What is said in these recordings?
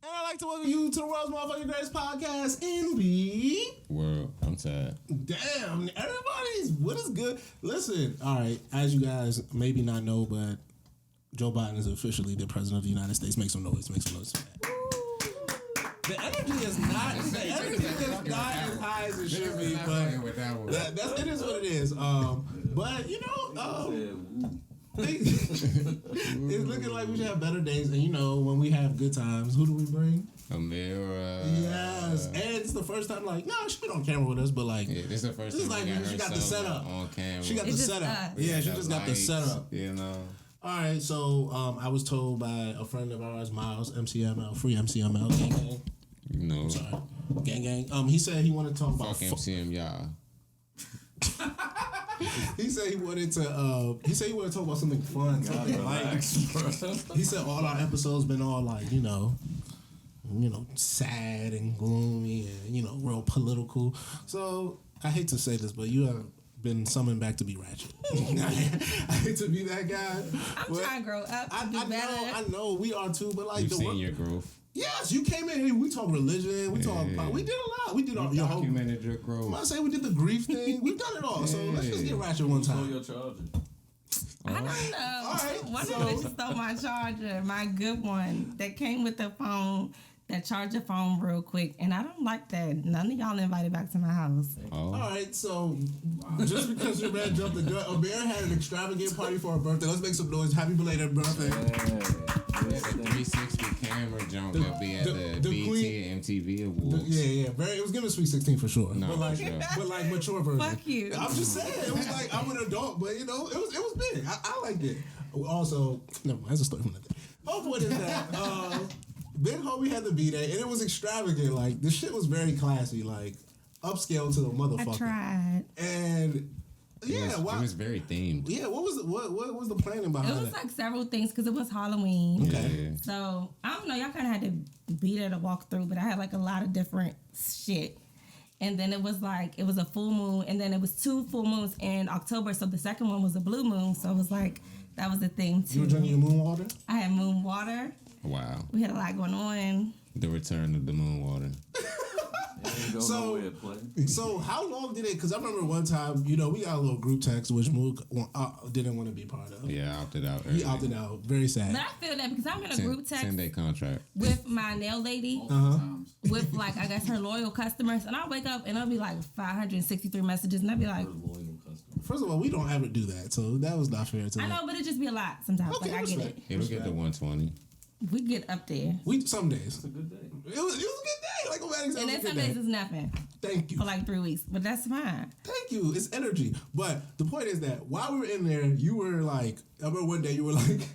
And I'd like to welcome you to the world's motherfucking greatest podcast in the world. I'm tired. Damn, what is good? Listen, all right, as you guys maybe not know, but Joe Biden is officially the president of the United States. Make some noise. Make some noise. The energy is not as high as it should be, but it is what it is. But you know, it's looking like we should have better days. And you know, when we have good times, who do we bring? Amirah. Yes, and it's the first time. Like, no, she's been on camera with us, but like, yeah, this is the first time. Like she got the setup on camera. She got the setup. Yeah, she just got the setup. You know. All right, so I was told by a friend of ours, Miles, MCML, free MCML, gang gang. No. I'm sorry, gang gang. He said he wanted to talk about MCM, y'all. He said he wanted to talk about something fun. He said all our episodes been all like, you know, sad and gloomy and, you know, real political. So I hate to say this, but you have been summoned back to be ratchet. I hate to be that guy. I'm trying to grow up. I know we are too, but like you've seen your growth. Yes, you came in here. We talk religion. We did a lot. We did your documented your growth. I say we did the grief thing. We've done it all. So let's just get ratchet one time. Your charger. I don't know. All right, one of them stole my charger, my good one that came with the phone. That charge your phone real quick, and I don't like that. None of y'all invited back to my house. Oh. All right, so just because your man jumped the gun, Amirah had an extravagant party for her birthday. Let's make some noise. Happy belated birthday! Yeah, the 360 camera jump that'll be at the BET and MTV Awards. It was giving Sweet 16 for sure. No, but like mature version. Fuck you. I'm just saying, it was like I'm an adult, but you know, it was big. I liked it. Also, never mind. That's a story from that day. Whole point is that. Big Homie had the B-Day, and it was extravagant. Like, the shit was very classy, like, upscale to the motherfucker. I tried. And, it was very themed. Yeah, what was the planning behind it? It was like several things, because it was Halloween. Okay. Yeah. So, I don't know, y'all kind of had to be there to walk through, but I had, like, a lot of different shit. And then it was a full moon, and then it was 2 full moons in October, so the second one was a blue moon, so it was like, that was the thing, too. You were drinking your moon water? I had moon water. Wow. We had a lot going on. The return of the moon water. So how long did it? Because I remember one time, you know, we got a little group text which Mook didn't want to be part of. Yeah, opted out. He opted out. Very sad. But I feel that because I'm in a group text 10-day contract with my nail lady, with like I guess her loyal customers, and I wake up and it'll be like 563 messages, and I'll be like, first of all, we don't ever do that, so that was not fair to me. I know, but it just be a lot sometimes. Okay, like I get it. It'll get to 120. We get up there. Some days. It's a good day. It was a good day. Like O'Malley said, And then some days it's nothing. Thank you. For like 3 weeks, but that's fine. Thank you. It's energy. But the point is that while we were in there, you were like, I remember one day you were like,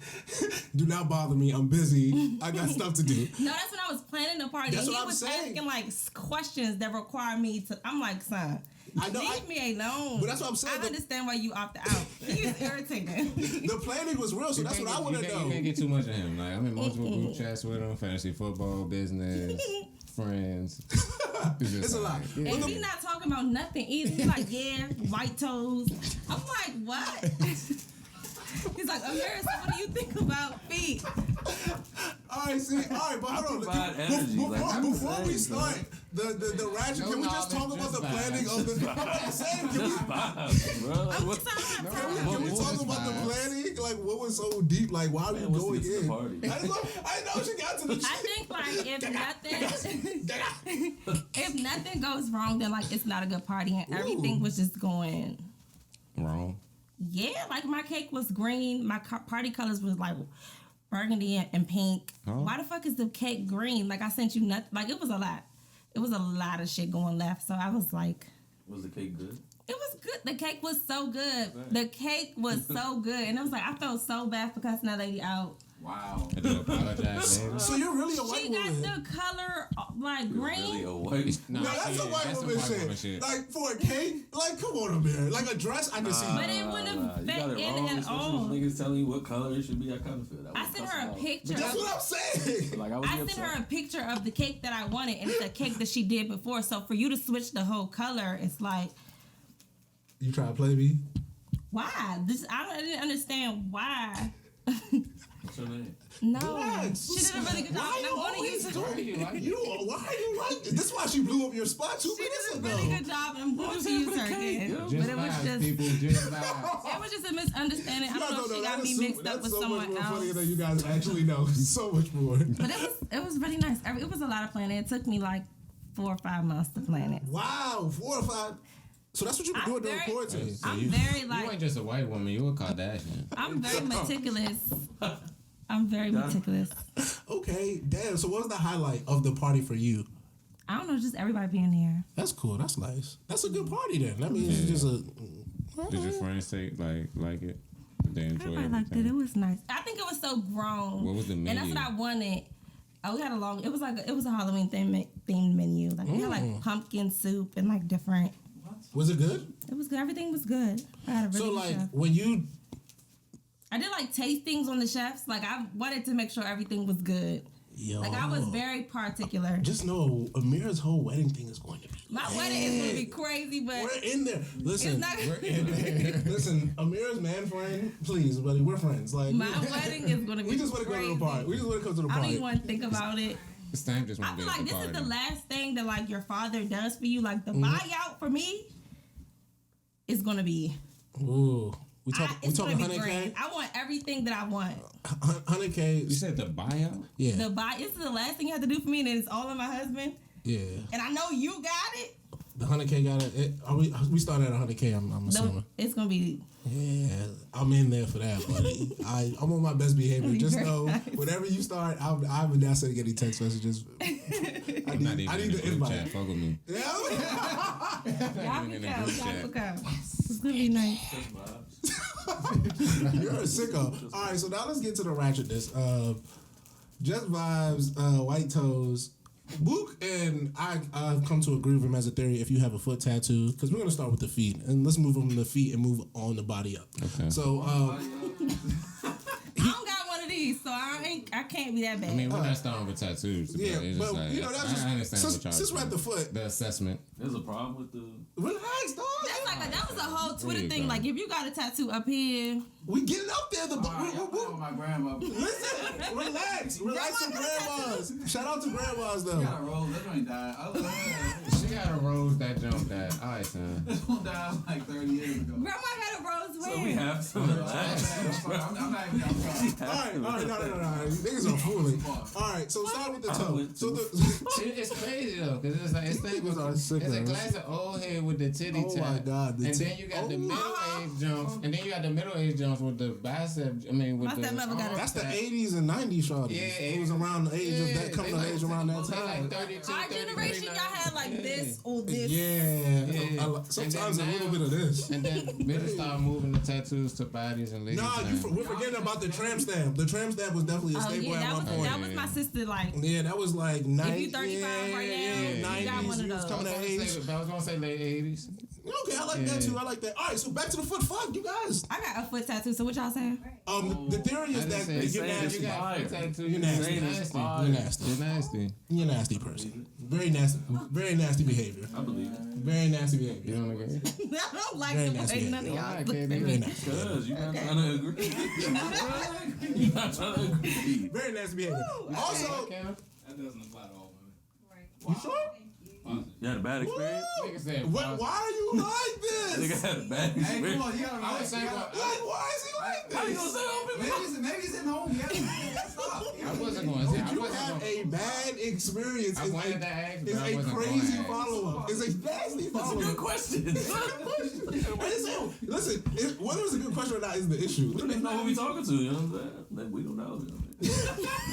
do not bother me. I'm busy. I got stuff to do. No, that's when I was planning the party. That's and what he I'm was saying. asking like questions that require me to. I'm like, son. Leave me alone. But that's what I'm saying. I understand why you opted out. He is irritating. The planning was real, so that's what I want to know. You can't get too much of him. Like, I'm in multiple group chats with him, fantasy football, business, friends. It's a lot. Yeah. And he's not talking about nothing either. He's like, yeah, white toes. I'm like, what? He's like, Amirah, so what do you think about feet? All right, but hold on. Before we start the ratchet, can we just talk about the planning of the? I'm saying, can we talk about the planning? Like, what was so deep? Like, why are we going in? I know she got to the. I think like if nothing goes wrong, then like it's not a good party, and everything was just going wrong. Yeah, like my cake was green. My party colors was like burgundy and pink. Oh. Why the fuck is the cake green? Like I sent you nothing. Like it was a lot. It was a lot of shit going left. So I was like, was the cake good? It was good. The cake was so good. The cake was so good, and it was like I felt so bad for cussing that lady out. Wow. I do apologize, baby. So you're really a white woman. She got the color like green. Really a white? No, that's a white woman shit. Like for a cake, like come on, Amirah. Like a dress, I can see. But it wouldn't have fit in at all. Niggas telling you what color it should be. I kind of feel that. I sent her a picture. That's what I'm saying. Like I sent her a picture of the cake that I wanted, and it's a cake that she did before. So for you to switch the whole color, it's like. You try to play me? Why? I didn't understand why. So her name? No, Relax. she did a really good job. Why And I'm going to use her. Why are you like this? This is why she blew up your spot 2 She minutes did a ago. really good job, and I'm going to use her again. But it was vibes, just, people, just vibes. it was just a misunderstanding. I don't know if she got me mixed up with so someone much more else. funnier than you guys actually know. So much more. But it was really nice. It was a lot of planning. It took me like 4 or 5 months to plan it. Wow, 4 or 5. So that's what you've been doing during quarantine. I'm very You like ain't just a white woman. You a Kardashian. I'm very meticulous. I'm very meticulous. Okay, damn. So what was the highlight of the party for you? I don't know, just everybody being there. That's cool. That's nice. That's a good party then. That means it's just a. Did your friends say like it? Did they enjoy Everybody liked it. It was nice. I think it was so grown. What was the menu? And that's what I wanted. Oh, we had it was a Halloween themed menu. Like we had like pumpkin soup and like different. Was it good? It was good. Everything was good. I had a really So good like chef. when you. I did like tastings on the chefs. Like I wanted to make sure everything was good. Yo. Like I was very particular. Just know Amirah's whole wedding thing is going to be. My wedding is gonna be crazy, but We're in there. Listen, not- we're in there. Listen, Amirah's man friend, please, buddy, we're friends. Like my wedding is gonna be we just want to go to crazy. the party. We just want to come to the I party. don't even want to think about it. Stamp just I want to feel be like at the this party. is the last thing that like your father does for you. Like the Mm-hmm. buyout for me is gonna be. Ooh, we It's talking gonna be 100K. great. I want everything that I want. 100K. You said the buyout? Yeah, This is the last thing you have to do for me, and it's all on my husband. yeah. And I know you got it. The 100K got it. We started at 100K. I'm assuming. No, it's gonna be. Yeah, I'm in there for that, buddy. I'm on my best behavior. Just Very know, nice. whenever you start, I'm not sending any text messages. I'm not even I in need the the group chat. invite. Fuck with me. Yeah. Y'all in can the come. group Y'all chat. can come. It's gonna be nice. You're a sicko. All right, so now let's get to the ratchetness. Just Vibes, White Toes. Book and I've come to agree with him as a theory if you have a foot tattoo, because we're going to start with the feet. And let's move from the feet and move on the body up. Okay. So, I don't got one of these, so I can't be that bad. I mean, we're not starting with tattoos. yeah, It's but just like, you know, that's just, I understand what y'all since we're at the foot, the assessment. There's a problem with the. relax, dog. that was a whole Twitter There you thing. go. Like if you got a tattoo up here, We getting up there. My grandma. Listen, relax to grandmas. Shout out to grandmas though. Got a rose. That joint died. I was She got a rose that jump that. All right, son. This one died like 30 years ago. grandma had a rose where? So we have to relax. I'm not even outside. All right, no. Niggas are fooling. All right, so start with the toe. So It's crazy though, cause it's like it's are sick, a man. glass of old head with the titty Oh tap. my God, the and tit- then you got the Oh. middle-aged jumps, and then you got the middle-aged jumps with the bicep. I mean, with My the stepmother got arm it. that's the tap. 80s and 90s, shawty. Yeah, It was around the age of that, coming of age around that They time. like 32, Our 33, generation, y'all had like this or this. Yeah, sometimes a And then little bit of this. And then bitches start moving the tattoos to bodies and legs. Nah, we're forgetting about the tramp stamp. The tramp stamp was definitely a Oh staple yeah, at one point. that was my sister. Like Yeah, that was like 90s. if you 35 right now, you got one of You was those. coming of age. I was gonna say late 80s. Okay, I like that too. I like that. All right, so back to the foot. Fuck you guys. I got a foot tattoo. So what y'all saying? The theory is that you're you nasty. got foot tattoo. You're nasty. You're nasty. You're nasty. You're nasty. You're a nasty person. Very nasty behavior. I believe it. Very nasty behavior. You don't agree? I don't like Very the nasty. way none of y'all Alright, look at Katie. Very me. nasty. Cause you're not trying to agree. You're not trying to agree. Very nasty behavior. Also, That doesn't apply to all women. you sure? You had a bad experience? Nigga said, Why are you like this? Nigga had a bad Hey, come experience. on, you gotta I would relax. say, You gotta- Why is he like How you this? gonna say all people? Maybe he's in home. Stop. I wasn't going to say. I You wasn't had going a bad experience. I wanted to ask, but It's I a wasn't crazy going to ask. follow-up. It's a nasty That's a follow-up. good question. Listen, whether it's a good question or not is the issue. We don't even know who we talking to, you know what I'm saying? We don't know.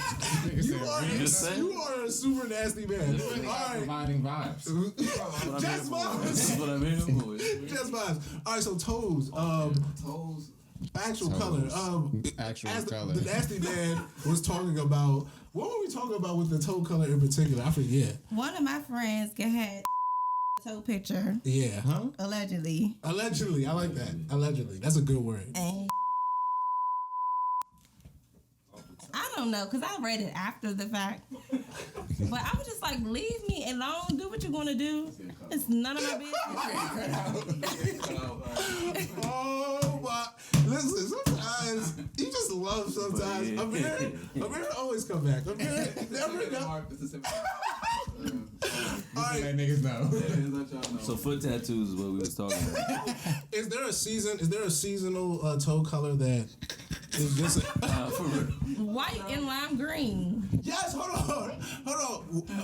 Nigga said, You are a super nasty man. You really All are right. providing vibes. Just That's vibes. what I mean. Just vibes. All right, so toes. Toes. Actual Toes. color. Actual As color. the nasty man was talking about. What were we talking about with the toe color in particular? I forget. One of my friends had a toe picture, Yeah, huh? allegedly. Allegedly, I like that. Allegedly, that's a good word. And I don't know, because I read it after the fact. But I was just like, leave me alone. Do what you're going to do. It's none of my business. Oh my! Listen, sometimes you just love sometimes. Amirah always come back. Amirah never know. Let niggas know. So foot tattoos is what we was talking about. Is there a seasonal toe color that is just For real. White and lime green. Yes, hold on.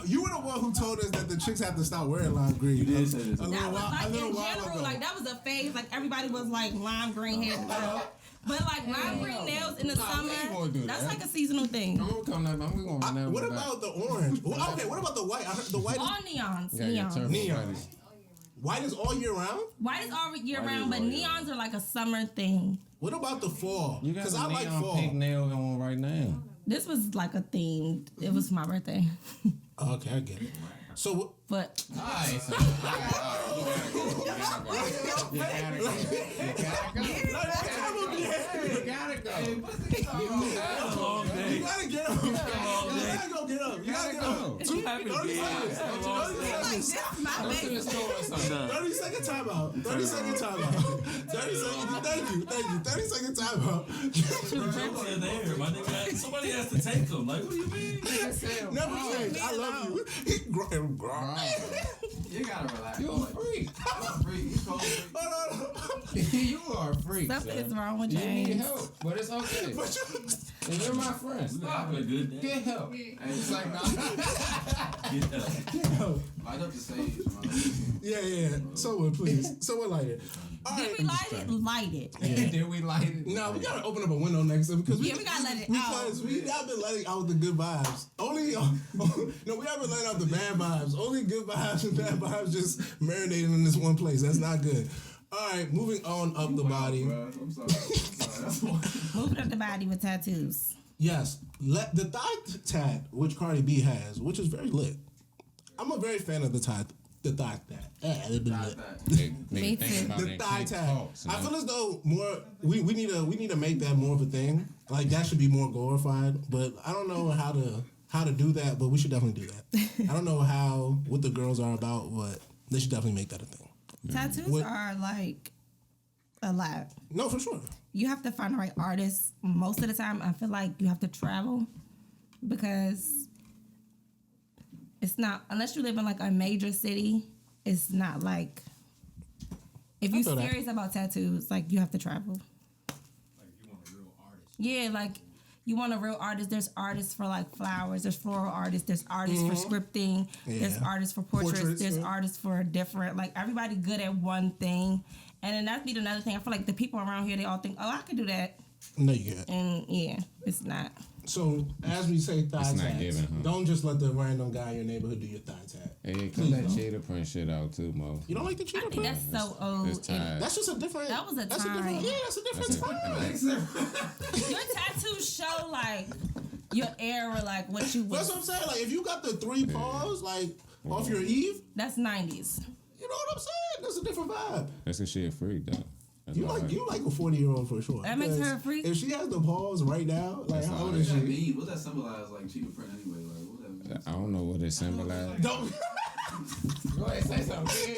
You were the one who told us that the chicks have to stop wearing lime green. You did say this. That was like in general, like that was a phase. Like everybody was like lime green hair. But like lime green nails in the summer, that's like a seasonal thing. I'm gonna run that. What about the orange? Okay, what about the white? I heard the white All neons. neon. White is all year round? White is all year round, but neons are like a summer thing. What about the fall? You got Because a I like neon fall. pink nail on right now. This was like a theme. It was my birthday. Okay, I get it. So, But Alright, so you gotta go. Long day. you gotta get up. You gotta go get up. You gotta get up. Too happy to be here. like this, my baby. 30-second timeout. 30-second timeout. 30 seconds. Thank you. 30-second timeout. They're there, my nigga. Somebody has to take them. Like, what do you mean? Never change. I love you. You gotta relax. You're a freak. I'm a freak. You cold freak. You are a freak. Something son. is wrong with You need James. help, but it's okay. And you're my friend. We Stop having a it. good day. Get help. Hey, It's like, nah. light up the sage, man. Yeah. Someone, please. Someone light it. All Did right. we light it? Light it. Did we light it? No, we gotta open up a window next time because we gotta let it because out. we have been letting out the good vibes. Only no, we haven't let out the bad vibes. Only good vibes and bad vibes just marinating in this one place. That's not good. All right, moving on up the body. I'm sorry. That's why. Moving up the body with tattoos. Yes, the thigh tat, which Cardi B has, which is very lit. I'm a very fan of the thigh tat. Me too. The thigh tat. I feel as though we need to make that more of a thing. Like that should be more glorified. But I don't know how to do that. But we should definitely do that. I don't know what the girls are about, but they should definitely make that a thing. Tattoos are like a lot. No, for sure. You have to find the right artist. Most of the time, I feel like you have to travel because it's not, unless you live in like a major city, it's not like, if you're serious about tattoos, like you have to travel. Like you want a real artist. Yeah, like you want a real artist. There's artists for like flowers. There's floral artists. There's artists for scripting. Yeah. There's artists for portraits. There's yeah. artists for different, like everybody good at one thing. And then that'd be another thing. I feel like the people around here, they all think, oh, I could do that. No, you can't. And yeah, it's not. So as we say thigh It's not tats, given, huh? don't just let the random guy in your neighborhood do your thigh tat. Hey, cut that cheetah print shit out too, Mo. You don't like the cheetah I think print? that's so old. It's tired. That's just a different. That was a that's time. different. Yeah, that's a different time. Your tattoos show like your era, like what you That's was. what I'm saying. Like if you got the 3 paws, like off your Eve, That's 90s. you know what I'm saying? That's a different vibe. That's a shit freak, though. That's You all like right. you like a 40-year-old for sure. That makes her a Because freak? If she has the paws right now, like That's how all old right. is What does that she? mean? What does that symbolize? Like cheetah print anyway? Like what does that mean? I don't know what it symbolizes. Don't. Go ahead, say something. Get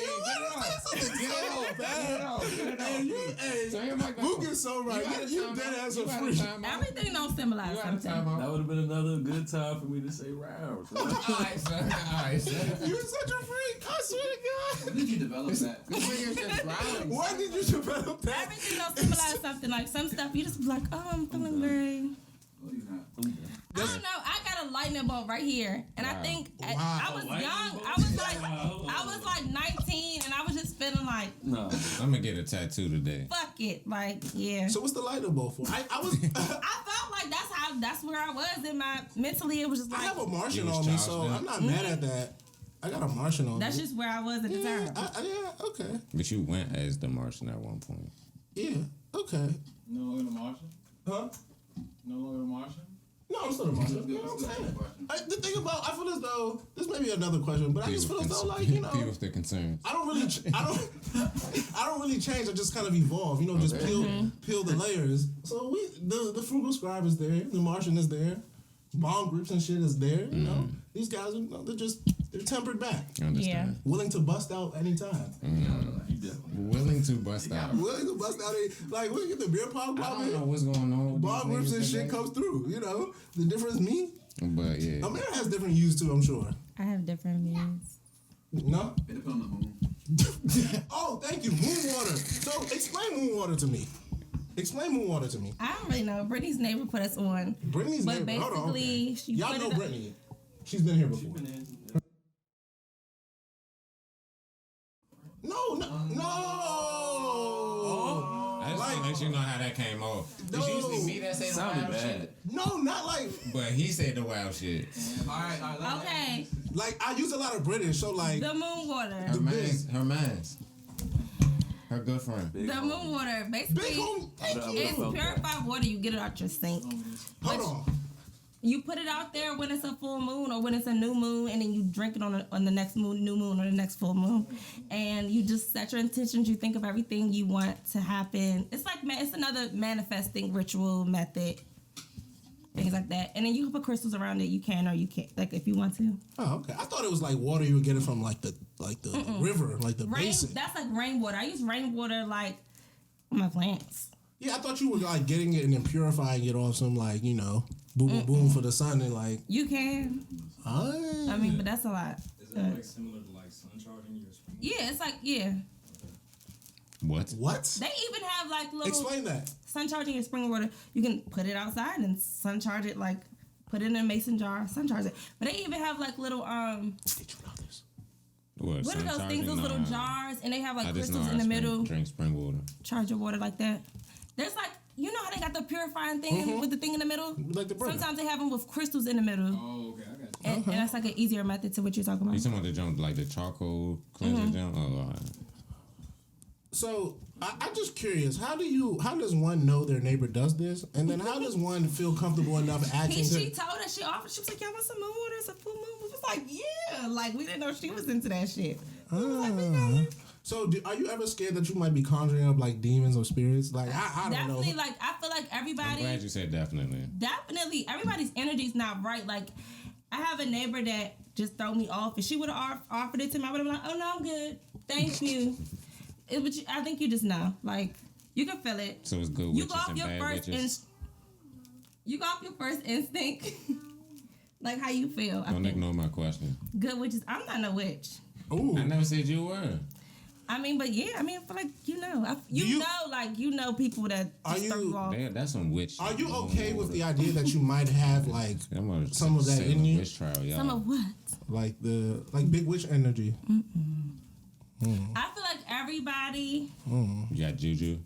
it off. So here my Mook is so right. You dead ass a freak. Everything don't symbolize something. That would have been another good time for me to say Raaaawr. Alright, son. You're such a freak. I swear to When did you develop that? This nigga's just growling. God. Why did you develop that? Everything don't symbolize something. Like some stuff, you just be like, oh, I'm feeling very. No, you're not. I don't know. I got a lightning bolt right here, and I think I was Lightning young. bolt? I was like 19, and I was just feeling like, No. I'm gonna get a tattoo today. fuck it, like yeah. So what's the lighter bowl for? I was. I felt like that's where I was in my mentally. It was just I like have a Martian You was on me, charged so up. I'm not mad at that. I got a Martian on that's me. just where I was at the Yeah, time. yeah, okay. But you went as the Martian at one point. Yeah, okay. No longer the Martian? Huh? No longer the Martian? No, I'm still a Martian. You know what I'm saying? The thing about, I feel as though, this may be another question, but I just feel as though, like, you know, people with the concerns. I don't really, I don't really change. I just kind of evolve, you know, just peel the layers. So the frugal scribe is there, the Martian is there, bomb groups and shit is there. You know, these guys, they're tempered back, I understand. willing to bust out anytime. You definitely Willing to bust out. Willing to bust out. Like, when you get the beer pong I popping, don't know what's going on with ball these grips niggas and shit today. comes through. You know, the difference me. But yeah. Amirah has different views too, I'm sure. I have different views. No? It depends on the moon. Oh, thank you. Moon water. So explain moon water to me. Explain moon water to me. I don't really know. Brittany's neighbor put us on. Brittany's But neighbor. Hold on. basically, Okay. she Y'all put know it up- Brittany. She's been here before. No. I just want to let you know how that came off. No. It's usually me that say the Sounded wild bad. shit. No, not like But he said the wild shit. Alright. Okay, I use a lot of British, so like the moon water. Her man's. Her good friend. The moon water, big basically, home. Thank you. it's purified water. You get it out your sink. Hold on. You put it out there when it's a full moon or when it's a new moon, and then you drink it on the next moon, new moon, or the next full moon, and you just set your intentions. You think of everything you want to happen. It's like it's another manifesting ritual method, things like that. And then you can put crystals around it. You can or you can't, like if you want to. Oh, okay. I thought it was like water you would get it from like the river, like the Rain, basin. that's like rainwater. I use rainwater like on my plants. Yeah, I thought you were like getting it and then purifying it off some like, you know, boom boom boom for the sun and like. You can. I mean, but that's a lot. Is that like similar to like sun charging your spring? Yeah, it's like yeah. What? What? They even have like little Explain that. sun charging your spring water. You can put it outside and sun charge it, like put it in a mason jar, sun charge it. But they even have like little Did you know this? What what are sun those charging? things? Those little Nah. jars, and they have like I just know crystals how in the to middle. drink spring water. Charge your water like that. There's like you know how they got the purifying thing with the thing in the middle. Like the burner. Sometimes they have them with crystals in the middle, Oh, okay, I got you. and that's like an easier method to what you're talking You about. talking about the junk like the charcoal cleanser junk? Oh, all right. So I'm just curious. How does one know their neighbor does this, and then how does one feel comfortable enough acting? She told us, she offered, she was like, y'all want some moon water? It's a full moon. We was like, yeah. Like, we didn't know she was into that shit. We was like, we got it. So are you ever scared that you might be conjuring up like demons or spirits? Like I don't know. Definitely, like, I feel like I'm everybody, glad you said definitely. everybody's energy's not right. Like, I have a neighbor that just throw me off. If she would have offered it to me, I would have been like, oh, no, I'm good. Thank you. I think you just know. Like, you can feel it. So it's good You witches go off and your bad first witches. You go off your first instinct. Like, how you feel. I Don't think. ignore my question. Good witches. I'm not no witch. Ooh. I never said you were. I mean, but yeah, I mean, I feel like you know. You know people that Are just throw you- you off. That's some witch. Are shit. you okay with the idea that you might have like I'm gonna some of that say in the you? Witch trial, y'all. Some of what? like big witch energy? I feel like everybody. You got juju.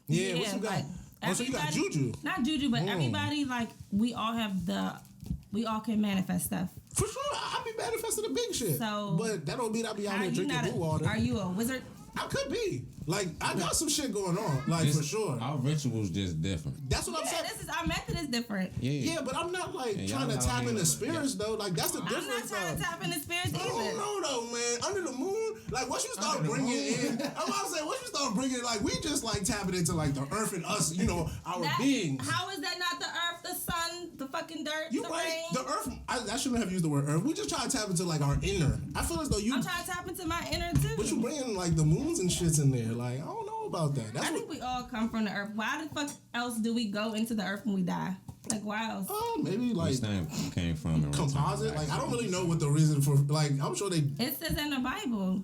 Yeah, what you got? like, Oh, so you got everybody- juju. Not juju, but everybody like we all can manifest stuff. For sure, I be manifesting the big shit. So, but that don't mean I be out Are here you drinking not? blue water. Are you a wizard? I could be. Like, I got some shit going on. Like, for sure. Our rituals just different. That's what I'm Yeah, saying. our method is different. Yeah, but I'm not like Yeah, trying to y'all tap out into here- spirits though. Like that's the I'm not difference. trying to though. tap into spirits I don't either. know though, man. Under the moon, like once you start Under the bringing moon. in, I'm about to say once you start bringing, like we just like tapping into like the earth and us, you know, our beings. How is that not the earth, the sun, the fucking dirt, You the right? rain? The earth. I shouldn't have used the word earth. We just try to tap into like our inner. I feel as though you, I'm trying to tap into my inner too. but you bringing like the moons and shits in there. Like I don't know about that. That's I what. think we all come from the earth. Why the fuck else do we go into the earth when we die? Like why else? Maybe like This thing came from and composite. returned Like I don't back. really know what the reason for. Like I'm sure they. It says in the Bible.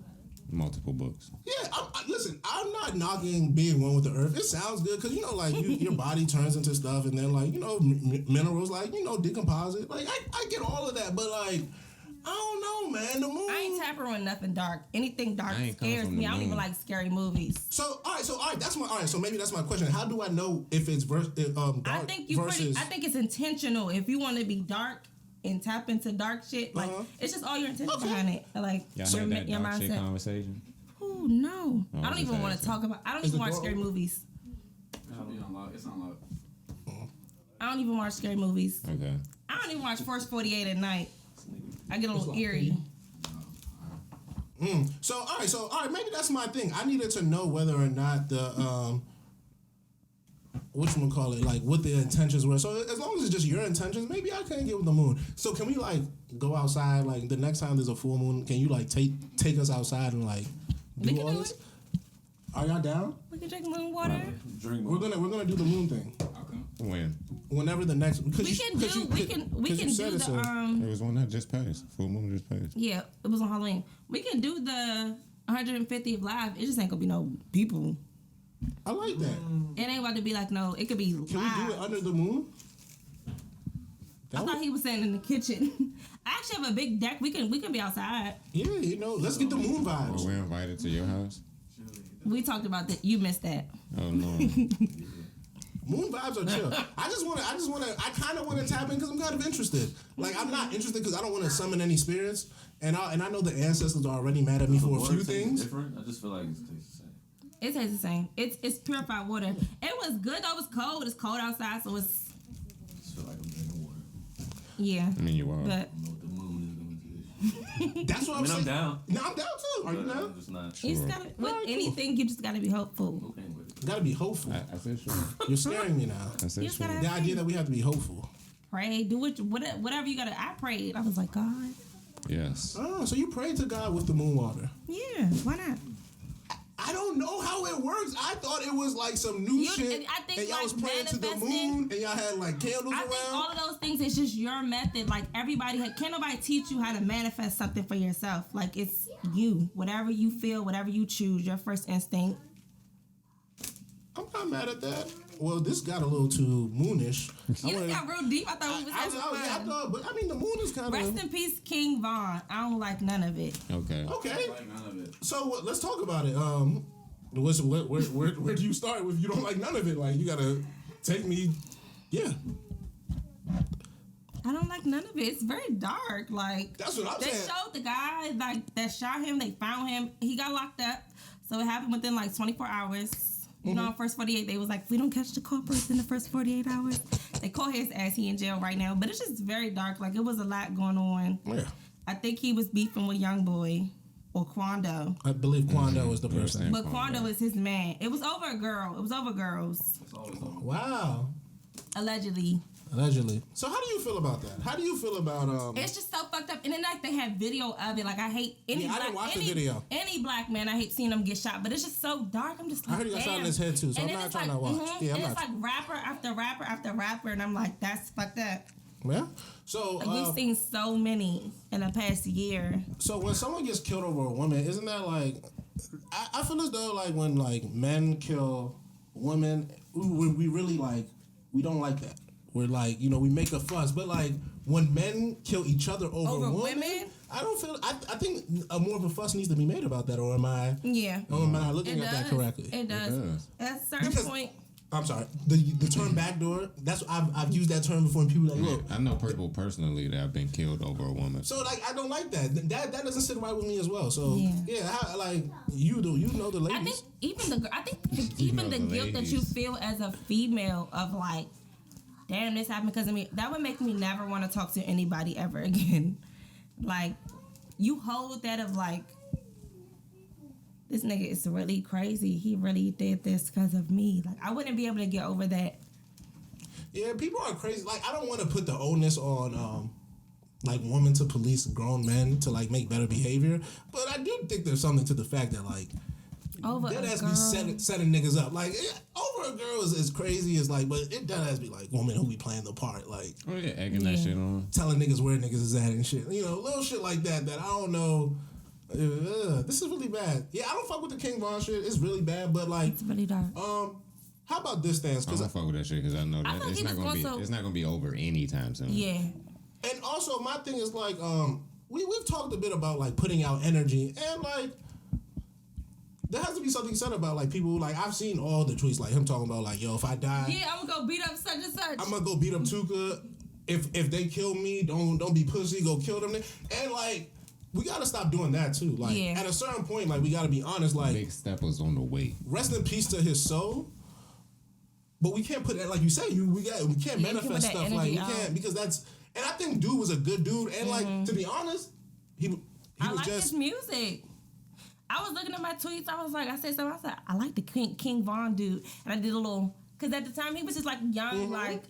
Multiple books. Yeah, listen, I'm not knocking being one with the earth. It sounds good because, you know, like, your body turns into stuff and then, like, you know, minerals, like, you know, decomposite. Like, I get all of that, but, like, I don't know, man. The moon. I ain't tapping with nothing dark. Anything dark I ain't come scares from me. the I don't even moon. like scary movies. So, all right, so maybe that's my question. How do I know if it's dark I think versus... I think it's intentional. If you want to be dark and tap into dark shit, like it's just all your intention Okay. behind it. Like Y'all your, had that your dark shit mindset. conversation? Oh no. Oh, I don't just even want to asking. talk about. I don't Is even the watch door scary open? movies. Should be on lock. It's on lock. I don't even watch scary movies. Okay. I don't even watch First 48 at night. I get a little eerie. So, all right, maybe that's my thing. I needed to know whether or not the, whatchamacallit, like, what the intentions were. So, as long as it's just your intentions, maybe I can't get with the moon. So, can we, like, go outside, like, the next time there's a full moon, can you, like, take us outside and, like, We do can all do this? it. Are y'all down? We can drink moon water. Drink We're gonna do the moon thing. Okay. When? Whenever the next. We can do the It was one that just passed. Full moon just passed. Yeah, it was on Halloween. We can do the 150th live. It just ain't gonna be no people. I like that. It ain't about to be like no. It could be Can live. we do it under the moon? I thought he was saying in the kitchen. I actually have a big deck. We can be outside. Yeah, let's get the moon Were vibes. we invited to your house? We talked about that. You missed that. Oh no. Moon vibes are chill. I kind of want to tap in because I'm kind of interested. Like, I'm not interested because I don't want to summon any spirits, and I know the ancestors are already mad at me for a few things. Different. I just feel like it tastes the same. It tastes the same. It's purified water. It was good though. It was cold. It's cold outside, so it's I just feel like I'm drinking water. yeah. I mean, you are. But I don't know what the moon is going to do. That's what I I'm mean, saying. I'm down. No, I'm down too. Are you But down? I'm just not. you just gotta with anything. You just gotta be hopeful. Okay with it. Gotta be hopeful. I said sure. You're scaring me now. I said You just sure. gotta The idea that we have to be hopeful. pray. Do whatever you gotta. I prayed. I was like, God. Yes. Oh, so you prayed to God with the moon water. Yeah. Why not? I don't know how it works. I thought it was like some new shit. I think and y'all like was praying to the manifesting- moon and y'all had like candles I around. think all of those things is just your method. Like can't nobody teach you how to manifest something for yourself. Like it's you. Whatever you feel, whatever you choose, your first instinct. I'm not mad at that. Well, this got a little too moonish. You just got real deep. I thought we was having fun. But I mean, the moon is kind Rest of in peace, King Von. I don't like none of it. Okay. okay. Like none of it. So let's talk about it. Where do you start if you don't like none of it? Like you gotta take me. Yeah, I don't like none of it. It's very dark. Like that's what I'm they saying. showed the guy like that shot him. They found him. He got locked up. So it happened within like 24 hours. You know, in first 48, they was like, if we don't catch the culprits in the first 48 hours, they caught his ass. He in jail right now. But it's just very dark. Like, it was a lot going on. Yeah, I think he was beefing with Young Boy or Quando. I believe Quando is the person. But Quando is his man. It was over a girl. It was over girls. It's always on. Wow, Allegedly. allegedly. So how do you feel about that? How do you feel about It's just so fucked up. And then like they had video of it. Like I hate any Yeah, I black, didn't watch the any, video. any black man. I hate seeing them get shot. But it's just so dark. I'm just like, I heard he got shot in damn. his head too, so And I'm then not it's trying like, to watch. Yeah, I'm and not. it's like rapper after rapper after rapper, and I'm like, that's fucked up. Yeah. So Like we've seen so many in the past year. So when someone gets killed over a woman, isn't that like? I feel as though like when like men kill women, we really like we don't like that. We're like we make a fuss, but like when men kill each other over women, I don't feel. I think more of a fuss needs to be made about that, or am I? Yeah. Or am I not looking It at that does. correctly? It does. does. At a certain Because- point. I'm sorry. The term backdoor. That's I've used that term before, and people like look. I know people personally that have been killed over a woman. So like I don't like that. That doesn't sit right with me as well. So Yeah. how, like you know the ladies. I think even the guilt that you ladies. feel as a female of like, damn, this happened because of me. That would make me never want to talk to anybody ever again. Like, you hold that of like, this nigga is really crazy. He really did this because of me. Like, I wouldn't be able to get over that. Yeah, people are crazy. Like, I don't want to put the onus on, like, women to police grown men to, like, make better behavior. But I do think there's something to the fact that, like, Over that a has to girl. be setting niggas up. Like, over a girl is as crazy as, like, but it does has to be, like, women who be playing the part. Like, Oh yeah, egging that shit on. telling niggas where niggas is at and shit. Little shit like that I don't know. This is really bad. Yeah, I don't fuck with the King Von shit. It's really bad, but, like, It's really dark. how about this dance? I Because don't fuck with that shit because I know I that thought it's he not was gonna be also- it's not gonna be over anytime soon. Yeah. And also, my thing is like, we've talked a bit about like putting out energy, and like, there has to be something said about like people. Like I've seen all the tweets, like him talking about like, yo, if I die, Yeah, I'm gonna go beat up such and such. I'm gonna go beat up Tuka. If they kill me, don't be pussy, go kill them. And like, we gotta stop doing that too. Like Yeah. at a certain point, like we gotta be honest. Like, Big step was on the way. rest in peace to his soul. But we can't put that, like you say, we can't you can't put manifest that stuff like energy we out. can't, because that's, and I think dude was a good dude, and like to be honest, he I was like just his music. I was looking at my tweets. I said something. I said, I like the King Von dude. And I did a little, because at the time he was just like young, like,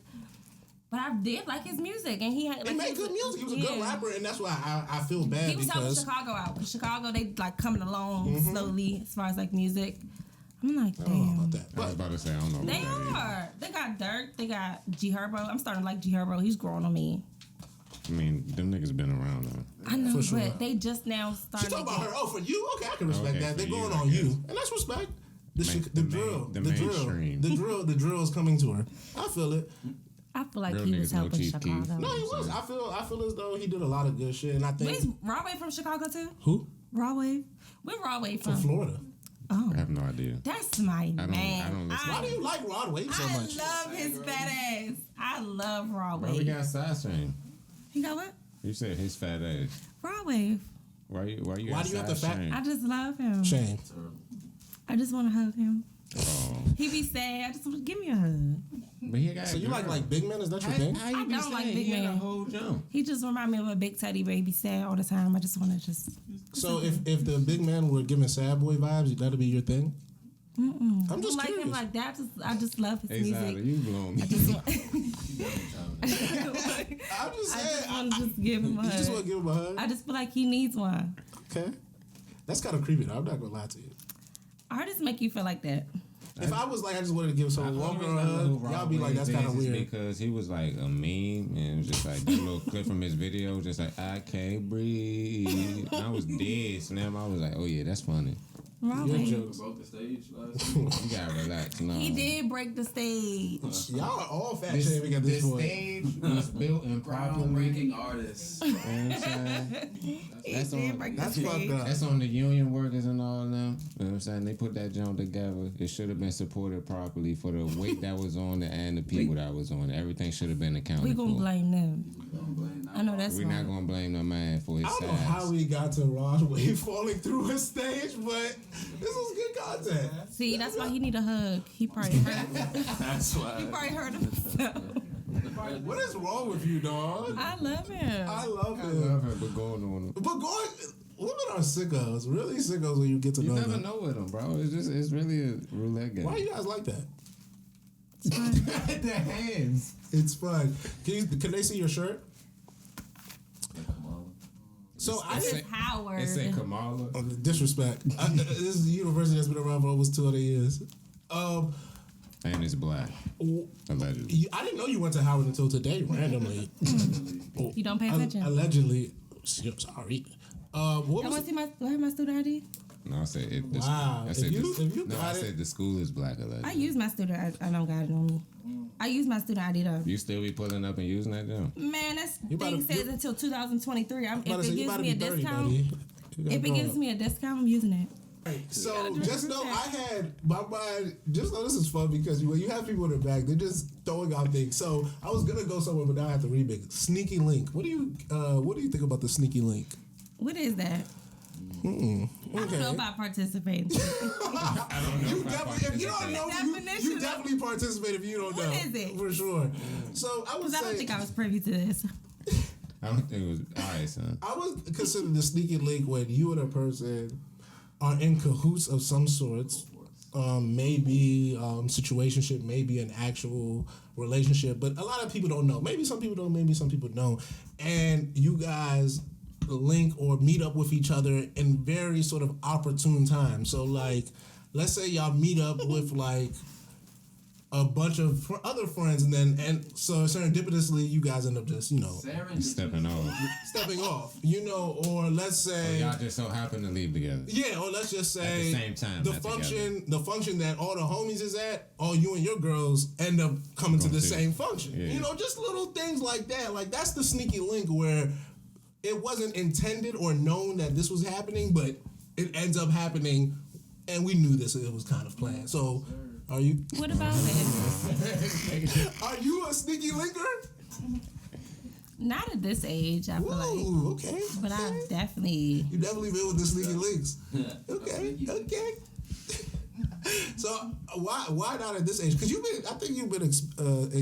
but I did like his music. And he had, like, he made good music. He was a good rapper, and that's why I feel bad He was helping because Chicago out. Because Chicago, they like coming along slowly as far as like music. I'm like, I don't know damn. about that. I was But about to say I don't know. What They that is. are. They got Dirk. They got G Herbo. I'm starting to like G Herbo. He's growing on me. I mean, them niggas been around though. I know, For sure. but they just now she starting. talking to about get- her. Oh, for you? Okay, I can respect Okay, that. for They're you, going I on guess. you, and that's respect. The mainstream. The drill is coming to her. I feel it. I feel like Real he was niggas, no helping Chief Keef. Chicago. No, he was. I feel as though he did a lot of good shit, and I Where's think Raw Wave from Chicago too? who Raw Wave? Where Raw Wave from from? Florida. Oh, I have no idea. that's my I man. don't listen. Why do you like Rod Wave so I much? love his fat ass. I love Raw Bro, we Wave. got side stream. He got what? You said his fat ass. Raw Wave. Why you Why got do you have to side fat- stream? I just love him. Shame. I just want to hug him. Oh. He be sad. I just want to give me a hug. But he got So you girl. like big men? Is that your thing? How you I be don't like saying big he had a men. whole jump? He just remind me of a big teddy bear. He be sad all the time. I just want to just. So if the big men were giving sad boy vibes, that'd be your thing. Mm-mm. I'm just like curious. him like that. I just love his Exactly. music. You blow me. I just want, I'm just I saying. just want to just give him a You just want hug. to give him a hug? I just feel like he needs one. Okay. That's kind of creepy, though. I'm not going to lie to you. Artists make you feel like that. If I was like, I just wanted to give someone one girl a hug, y'all be like, that's kind of weird. Because he was like a meme and it was just like that little clip from his video, just like, I can't breathe. And I was dead. So now I was like, oh yeah, that's funny. Raw Your Wave. jokes. Broke the stage last week. You gotta relax. No. He did break the stage. Y'all are all fat This, shaming at this this point. stage was built improperly. Groundbreaking artists. You know what I'm saying? He That's did on- break That's the fucked stage. up. That's on the union workers and all them. You know what I'm saying? They put that joint together. It should have been supported properly for the weight that was on it and the people that was on it. Everything should have been accounted We gonna for. blame them. I know that's We're right. not gonna blame no man for his I don't know size. how we got to Rod Wave falling through his stage, but this was good content. See, that's why he need a hug. He probably hurt. That's He why. probably hurt himself. What is wrong with you, dog? I love him. I love I him. love her, but going on. But women are sickos, really sickos when you get to You know never them. know with them, bro. It's really a roulette game. Why you guys like that? It's fine. the hands? It's fun. Can they see your shirt? So I It's didn't. Howard. It said Kamala. Disrespect. This is a university that's been around for almost 200 years. And it's black. Allegedly. I didn't know you went to Howard until today, randomly. You don't pay attention. Allegedly. Sorry. What I was want to see my. Do I have my student ID? No, I said it. Wow. I said If you no, I got it- said the school is black allegedly. I use my student. I don't got it on me. I use my student ID though. You still be pulling up and using that jump? Man, that You thing about to- says until 2023. about If to it say, you gives about to me a be 30, discount, buddy. You gotta if it grow gives up. me a discount, I'm using it. So just know I had my mind. Just know this is fun because when you have people in the back, they're just throwing out things. So I was gonna go somewhere, but now I have to remake it. Sneaky link. What do you think about the sneaky link? What is that? I don't know if I participate. You definitely, if you don't know, Definition you of- definitely participate if you don't know. What is it? For sure. So I would Because I don't say think I was privy to this. I don't think it was. All right, son. I would consider the sneaky link when you and a person are in cahoots of some sorts. Maybe situationship, maybe an actual relationship, but a lot of people don't know. Maybe some people don't, maybe some people don't. And you guys link or meet up with each other in very sort of opportune times. So like, let's say y'all meet up with like a bunch of other friends, and so serendipitously you guys end up just Stepping off. stepping off, or let's say Y'all just so happen to leave together. yeah, or let's just say At the same time, the not function that all the homies is at, all you and your girls end up coming to the Going to. same function. Yeah. Just little things like that. Like that's the sneaky link where it wasn't intended or known that this was happening, but it ends up happening, and we knew this. It was kind of planned. So, are you What about it? are you a sneaky linker? Not at this age, I feel like. Ooh, okay. But okay. I've definitely. You definitely been with the sneaky links. Okay. So why not at this age? Because I think you've been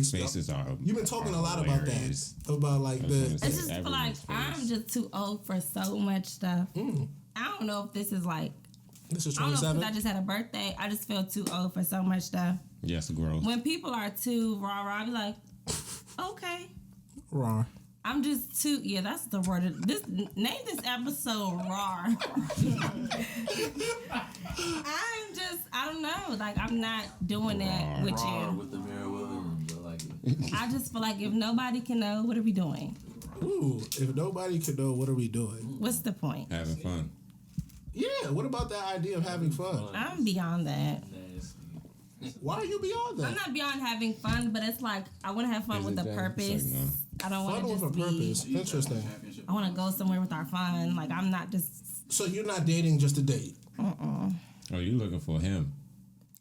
Faces are. you've been talking a lot about hilarious. that, about like the. I just feel like Everyone's face. I'm just too old for so much stuff. I don't know if this is like. This is I don't know 27. if I just had a birthday. I just feel too old for so much stuff. Yes, growth. When people are too rah-rah, I be like, okay. Raw. I'm just too. Yeah, that's the word. Name this episode raw. I don't know. Like, I'm not doing that with Raaaawr you. with Amirah Williams. I like it. I just feel like if nobody can know, what are we doing? Ooh, if nobody can know, what are we doing? What's the point? Having fun. Yeah, what about that idea of having fun? I'm beyond that. Nasty. Why are you beyond I'm that? not beyond having fun, but it's like I want to have fun Is with it a Jay? purpose. It's like, no. I don't want Fun to with a just be. purpose. Interesting. Championship. I want to go somewhere with our fun. Like, I'm not just. So you're not dating just to date. Oh, you looking for him?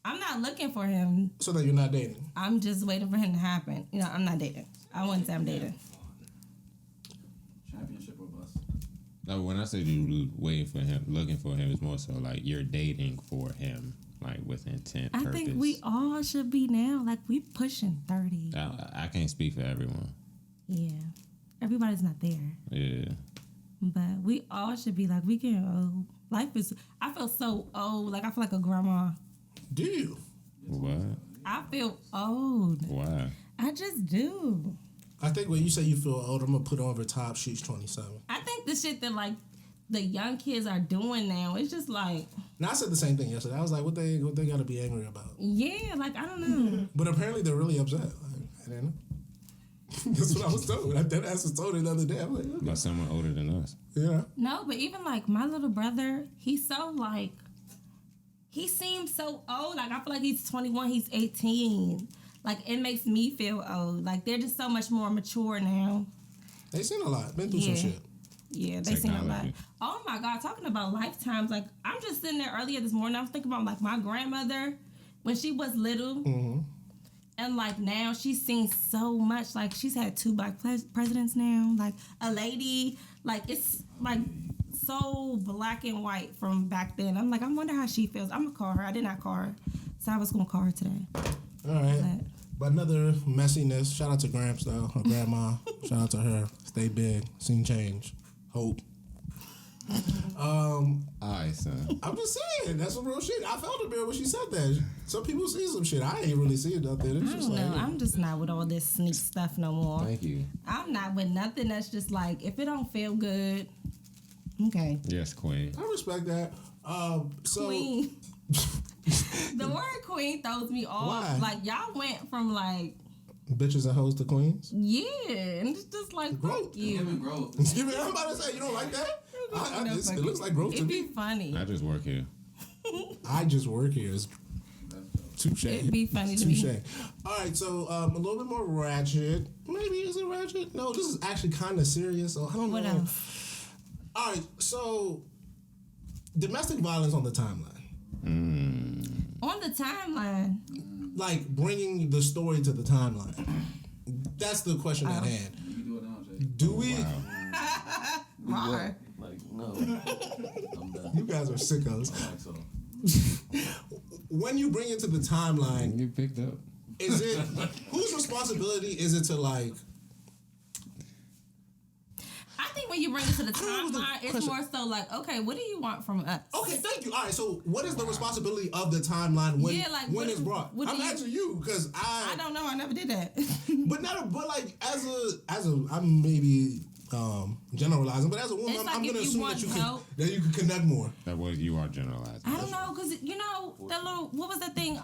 I'm not looking for him. So that you're not dating. I'm just waiting for him to happen. You know, I'm not dating. I wouldn't say I'm dating. Championship or bust. No, when I said you waiting for him, looking for him, it's more so like you're dating for him, like with intent, I purpose. think we all should be now. Like, we pushing 30. I can't speak for everyone. Yeah. Everybody's not there. Yeah. But we all should be like, we getting old. Life is, I feel so old. Like, I feel like a grandma. Do you? What? I feel old. Why? I just do. I think when you say you feel old, I'm gonna put over top. She's 27. I think the shit that, like, the young kids are doing now, it's just like, Now I said the same thing yesterday. I was like, what they gotta be angry about? yeah, like, I don't know. But apparently they're really upset. Like, I didn't know. That's what I was told. I dead ass was told it the other day. I'm like, okay. By someone older than us. Yeah. No, but even, like, my little brother, he's so, like, he seems so old. Like, I feel like he's 21, he's 18. Like, it makes me feel old. Like, they're just so much more mature now. They seen a lot. Been through some Yeah. shit. Yeah, they seen a lot. Technology. Oh my God, talking about lifetimes. Like, I'm just sitting there earlier this morning. I was thinking about, like, my grandmother when she was little. Mm-hmm. And, like, now she's seen so much. Like, she's had 2 black presidents now. Like, a lady. Like, it's, like, so black and white from back then. I'm like, I wonder how she feels. I'm going to call her. I did not call her. So I was going to call her today. All right. But another messiness. Shout out to Gramps, though. Her grandma. Shout out to her. Stay big. Seen change. Hope. All right, son. I'm just saying. That's some real shit. I felt a bit when she said that. Some people see some shit. I ain't really see it out there. It's I just don't know. like, I'm just not with all this sneak stuff no more. Thank you. I'm not with nothing that's just like, if it don't feel good, okay. Yes, Queen. I respect that. So Queen. The word queen throws me off. Why? Like, y'all went from like, bitches and hoes to queens. yeah, and it's just like, Growth. fuck you. Giving growth. I'm about to say, you don't like that? No, fuck It looks you. like growth to It'd be me. funny. I just work here. I just work here. Touche. It'd be funny to Touche. me. All right, so a little bit more ratchet. Maybe is it ratchet? No, this is actually kind of serious. So I don't What know. else? All right, so domestic violence on the timeline, On the timeline, like bringing the story to the timeline. That's the question at hand. You can do it now, Jay. Do we? Wow. Rawr. Like, no. I'm done. You guys are sickos. Like, so. When you bring it to the timeline, You picked up. is it whose responsibility is it to like? I think when you bring it to the What was the timeline, it's question? more so like, okay, what do you want from us? Okay, thank you. All right, so what is the responsibility of the timeline when Yeah, like, when what- it's brought? what do I'm you- asking you because I don't know. I never did that. but like as a I'm maybe generalizing, but as a woman, It's I'm like gonna if you assume want that help. you can connect more. That was you are generalizing. I don't know, cause you know that little what was that thing?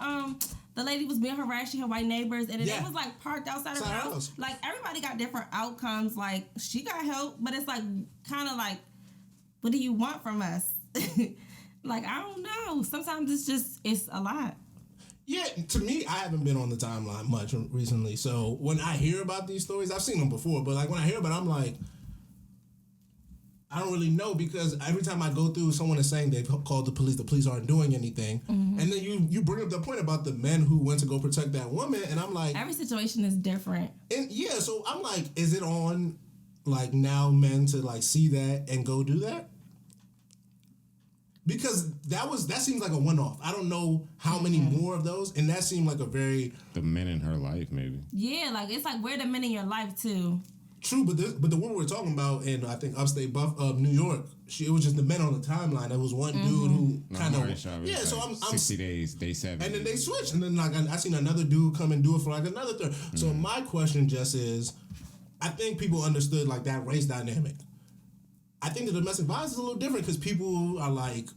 The lady was being harassed. She had white neighbors, and then Yeah. it was like parked outside her Outside her house. house. Like everybody got different outcomes. Like she got help, but it's like kind of like, what do you want from us? Like I don't know. Sometimes it's a lot. Yeah, to me, I haven't been on the timeline much recently. So when I hear about these stories, I've seen them before, but like when I hear about it, I'm like, I don't really know because every time I go through, someone is saying they've called the police aren't doing anything. And then you bring up the point about the men who went to go protect that woman, and I'm like, Every situation is different. and yeah, so I'm like, is it on like now men to like see that and go do that? Because that seems like a one-off. I don't know how many more of those, and that seemed like a very The men in her life, maybe. Yeah, like it's like where the men in your life too. true. But the woman we're talking about in I think upstate New York, it was just the men on the timeline. There was one dude who kind of So I'm 60 days, day 7. and then they switched, and then like I seen another dude come and do it for like another third. So my question just is, I think people understood like that race dynamic. I think the domestic violence is a little different because people are like,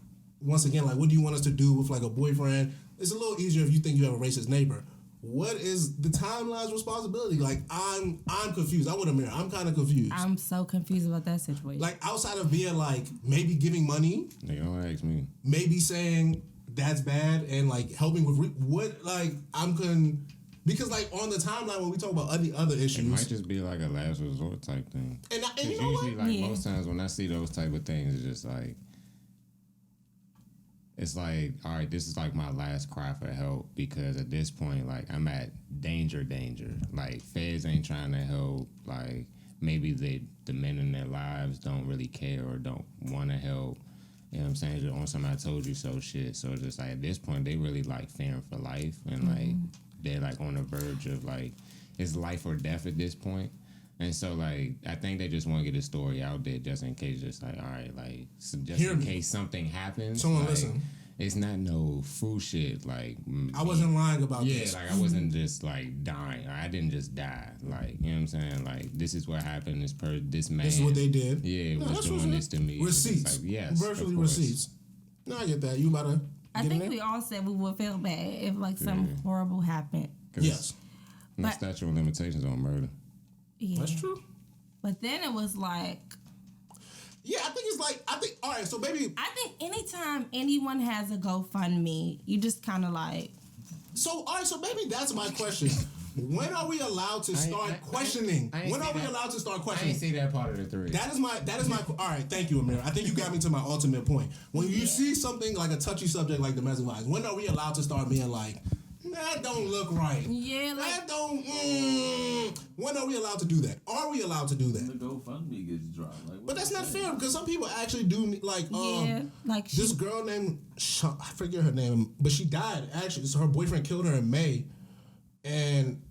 once again, like, what do you want us to do with like a boyfriend? It's a little easier if you think you have a racist neighbor. What is the timeline's responsibility? Like, I'm confused. I'm with Amirah. I'm kind of confused. I'm so confused about that situation. Like, outside of being like maybe giving money, Nigga, don't ask me. maybe saying that's bad and like helping with what like I'm couldn't because like on the timeline when we talk about other issues, It might just be like a last resort type thing. and Cause you know usually, what? like most times when I see those type of things, it's just like, it's like, all right, this is like my last cry for help because at this point, like I'm at danger. Like feds ain't trying to help. Like maybe the men in their lives don't really care or don't want to help. You know what I'm saying? Just on some I told you so shit. So it's just like at this point, they really like fearing for life and like they're like on the verge of like it's life or death at this point. And so, like, I think they just want to get the story out there just in case, just like, all right, like, so just Hear in me. case something happens. Someone like, listen. It's not no fool shit. Like, I wasn't lying about yeah, this. like, I wasn't just, like, dying. I didn't just die. Like, you know what I'm saying? Like, this is what happened. This man. This is what they did. Yeah, No, was that's doing what's this to me. Receipts. It's like, yes. Virtually of course. receipts. No, I get that. You about to I get in think there? we all said we would feel bad if like something horrible happened. 'Cause Yes. No But- statute of limitations on murder. Yeah. That's true. But then it was like, Yeah, I think, all right, so baby, I think anytime anyone has a GoFundMe, you just kind of like, so maybe that's my question. When are we allowed to start questioning? I ain't When see are we that. allowed to start I questioning? ain't see that part of the three. That is my, all right, thank you, Amirah. I think you got me to my ultimate point. When you see something like a touchy subject like domestic violence, when are we allowed to start being like, that don't look right? yeah, like, That don't, when are we allowed to do that? Are we allowed to do The that? GoFundMe gets dropped. Like, But that's not fair because some people actually do, like, yeah, like this girl named, I forget her name, but she died actually. So her boyfriend killed her in May. And